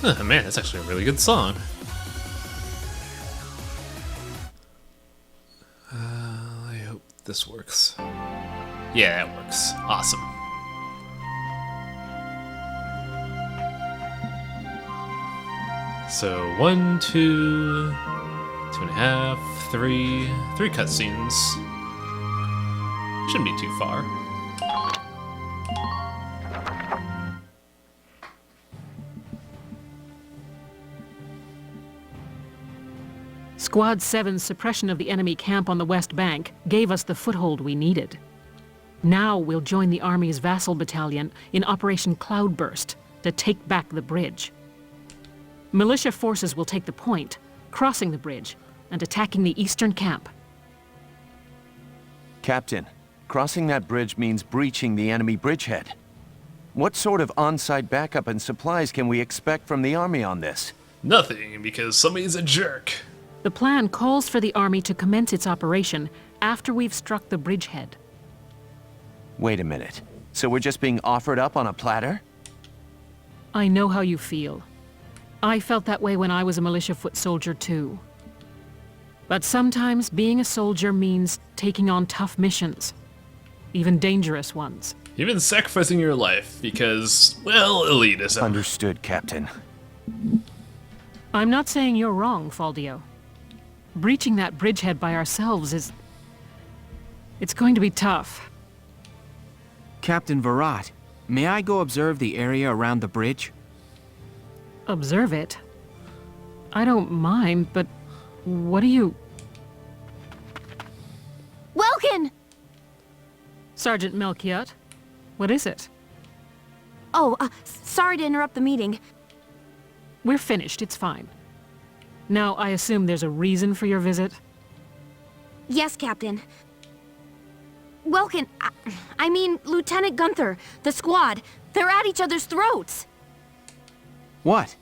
Oh, man, that's actually a really good song. I hope this works. Yeah, it works. Awesome. So 1, 2, 2.5, 3 cutscenes. Shouldn't be too far. Squad 7's suppression of the enemy camp on the West Bank gave us the foothold we needed. Now we'll join the Army's vassal battalion in Operation Cloudburst to take back the bridge. Militia forces will take the point, crossing the bridge and attacking the eastern camp. Captain, crossing that bridge means breaching the enemy bridgehead. What sort of on-site backup and supplies can we expect from the Army on this? Nothing, because somebody's a jerk. The plan calls for the Army to commence its operation after we've struck the bridgehead. Wait a minute. So we're just being offered up on a platter? I know how you feel. I felt that way when I was a militia foot soldier too. But sometimes being a soldier means taking on tough missions, even dangerous ones. Even sacrificing your life because, well, elitism. Understood, Captain. I'm not saying you're wrong, Faldio. Breaching that bridgehead by ourselves is... it's going to be tough. Captain Virat, may I go observe the area around the bridge? Observe it? I don't mind, but what do you... Welkin! Sergeant Melchiot, what is it? Oh, sorry to interrupt the meeting. We're finished, it's fine. Now, I assume there's a reason for your visit? Yes, Captain. Welkin, I mean, Lieutenant Gunther, the squad, they're at each other's throats. What?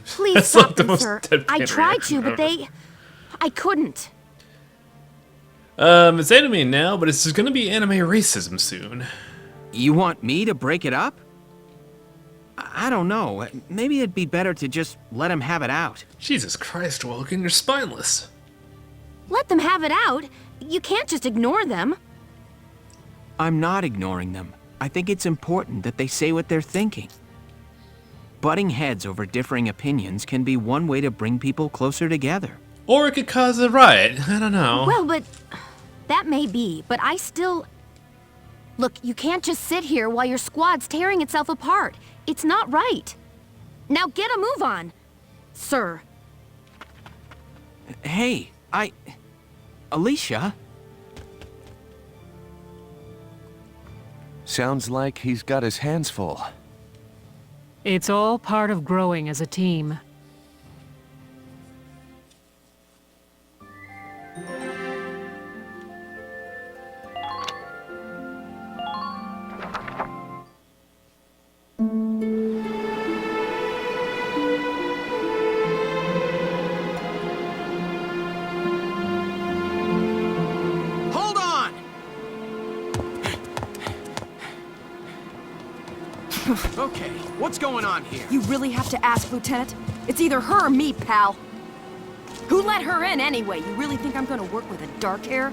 Please That's stop like the them, most sir. deadpan I tried to, reaction but ever. I couldn't. It's anime now, but it's gonna be anime racism soon. You want me to break it up? I don't know. Maybe it'd be better to just let him have it out. Jesus Christ, Wogan, you're spineless. Let them have it out. You can't just ignore them. I'm not ignoring them. I think it's important that they say what they're thinking. Butting heads over differing opinions can be one way to bring people closer together. Or it could cause a riot. I don't know. Well, but that may be, but I still... Look, you can't just sit here while your squad's tearing itself apart. It's not right. Now get a move on, sir. Hey, Alicia? Sounds like he's got his hands full. It's all part of growing as a team. Hold on! Okay, what's going on here? You really have to ask, Lieutenant? It's either her or me, pal. Who let her in anyway? You really think I'm gonna work with a dark hair?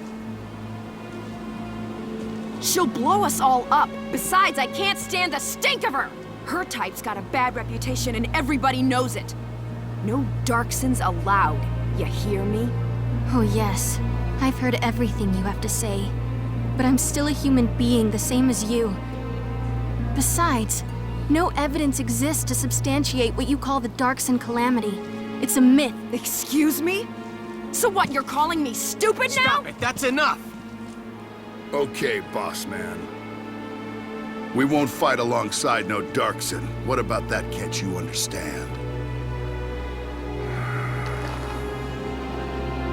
She'll blow us all up. Besides, I can't stand the stink of her! Her type's got a bad reputation and everybody knows it. No Darksons allowed. You hear me? Oh yes, I've heard everything you have to say. But I'm still a human being the same as you. Besides, no evidence exists to substantiate what you call the Darkson calamity. It's a myth. Excuse me? So what, you're calling me stupid now? Stop it, that's enough! Okay, boss man. We won't fight alongside no Darkson. What about that can't you understand?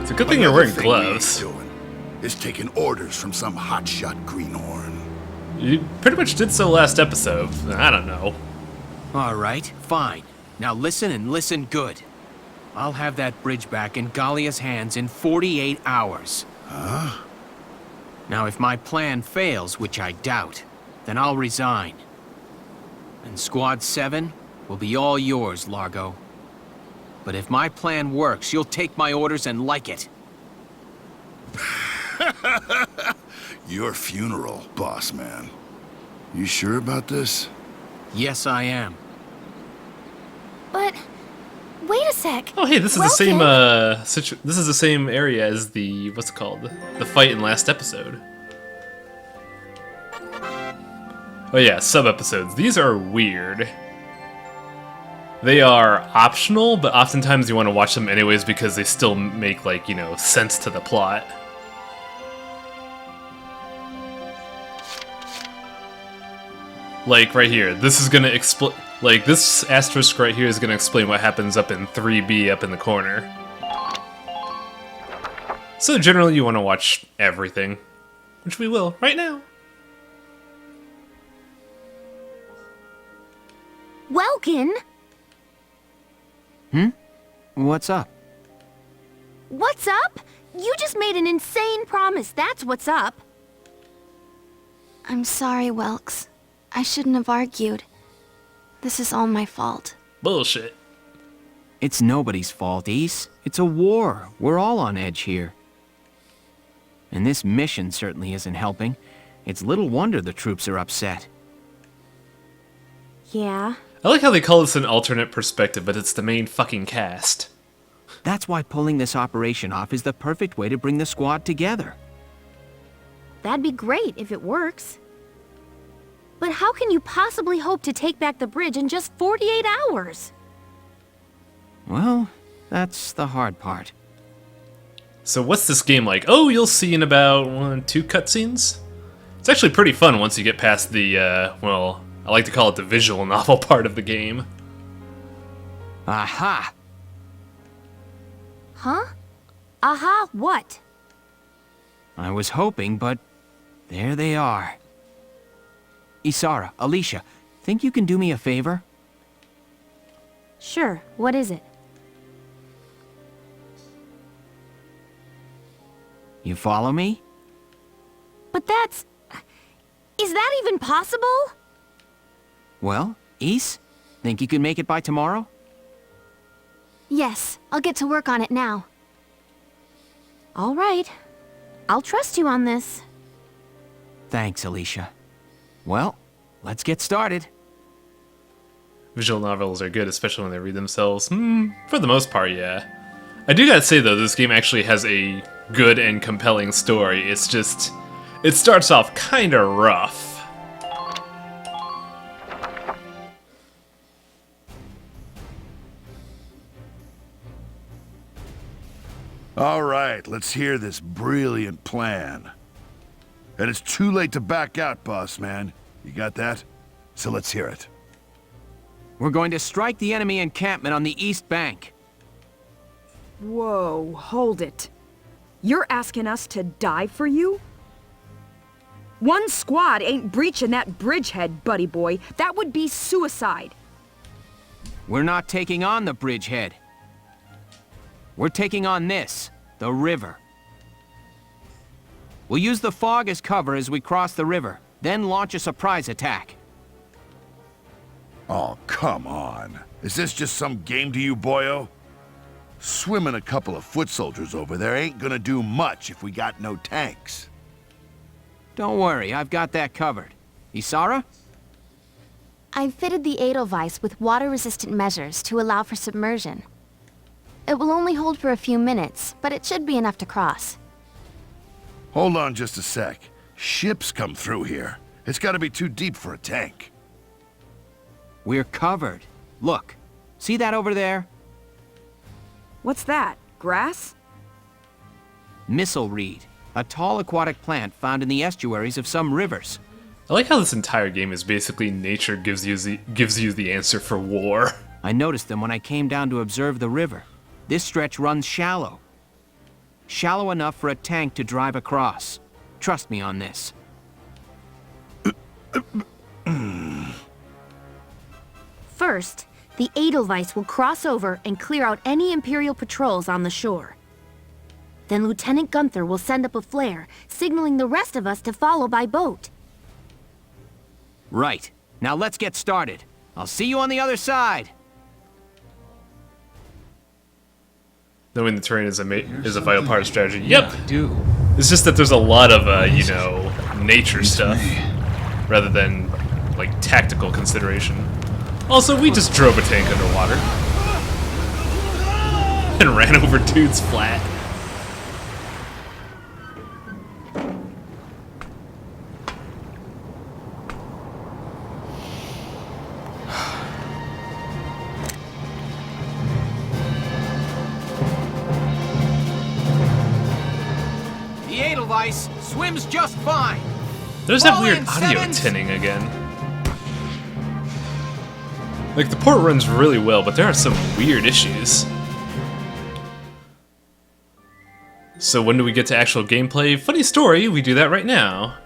It's a good thing you're wearing Another thing we ain't gloves. doing is taking orders from some hotshot greenhorn. You pretty much did so last episode. I don't know. Alright, fine. Now listen and listen good. I'll have that bridge back in Galia's hands in 48 hours. Huh? Now if my plan fails, which I doubt, then I'll resign. And Squad 7, will be all yours, Largo. But if my plan works, you'll take my orders and like it. Your funeral, boss man. You sure about this? Yes, I am. But wait a sec. Oh, hey, this is the Welkin. same this is the same area as the what's it called? The fight in last episode. Oh yeah, sub-episodes. These are weird. They are optional, but oftentimes you want to watch them anyways because they still make, like, you know, sense to the plot. Like, right here. This is gonna explain... Like, this asterisk right here is gonna explain what happens up in 3B up in the corner. So generally you want to watch everything. Which we will, right now. Welkin, What's up? what's up? You just made an insane promise, that's what's up. I'm sorry, Welks. I shouldn't have argued. This is all my fault. Bullshit. It's nobody's fault, Ace. It's a war. We're all on edge here. And this mission certainly isn't helping. It's little wonder the troops are upset. Yeah. I like how they call this an alternate perspective, but it's the main fucking cast. That's why pulling this operation off is the perfect way to bring the squad together. That'd be great if it works. But how can you possibly hope to take back the bridge in just 48 hours? Well, that's the hard part. So what's this game like? Oh, you'll see in about 2 cutscenes? It's actually pretty fun once you get past the, well, I like to call it the visual novel part of the game. Aha! Huh? Aha, what? I was hoping, but there they are. Isara, Alicia, think you can do me a favor? Sure, what is it? You follow me? But that's... Is that even possible? Well, Is, think you can make it by tomorrow? Yes, I'll get to work on it now. All right. I'll trust you on this. Thanks, Alicia. Well, let's get started. Visual novels are good, especially when they read themselves. For the most part, yeah. I do gotta say, though, this game actually has a good and compelling story. It's just... It starts off kinda rough. All right, let's hear this brilliant plan. And it's too late to back out, boss man. You got that? So let's hear it. We're going to strike the enemy encampment on the east bank. Whoa, hold it. You're asking us to die for you? One squad ain't breaching that bridgehead, buddy boy. That would be suicide. We're not taking on the bridgehead. We're taking on this, the river. We'll use the fog as cover as we cross the river, then launch a surprise attack. Oh, come on. Is this just some game to you, boyo? Swimming a couple of foot soldiers over there ain't gonna do much if we got no tanks. Don't worry, I've got that covered. Isara? I've fitted the Edelweiss with water-resistant measures to allow for submersion. It will only hold for a few minutes, but it should be enough to cross. Hold on just a sec. Ships come through here. It's gotta be too deep for a tank. We're covered. Look, see that over there? What's that? Grass? Missile reed, a tall aquatic plant found in the estuaries of some rivers. I like how this entire game is basically nature gives you the answer for war. I noticed them when I came down to observe the river. This stretch runs shallow. Shallow enough for a tank to drive across. Trust me on this. First, the Edelweiss will cross over and clear out any Imperial patrols on the shore. Then Lieutenant Gunther will send up a flare, signaling the rest of us to follow by boat. Right. Now let's get started. I'll see you on the other side. Knowing the terrain is a vital part of strategy. Yep. Do. It's just that there's a lot of, you know, nature stuff rather than, like, tactical consideration. Also, we just drove a tank underwater and ran over dudes flat. The Edelweiss swims just fine. There's that Fall weird in, audio Sevens! tinning again. Like, the port runs really well, but there are some weird issues. So when do we get to actual gameplay? Funny story, we do that right now.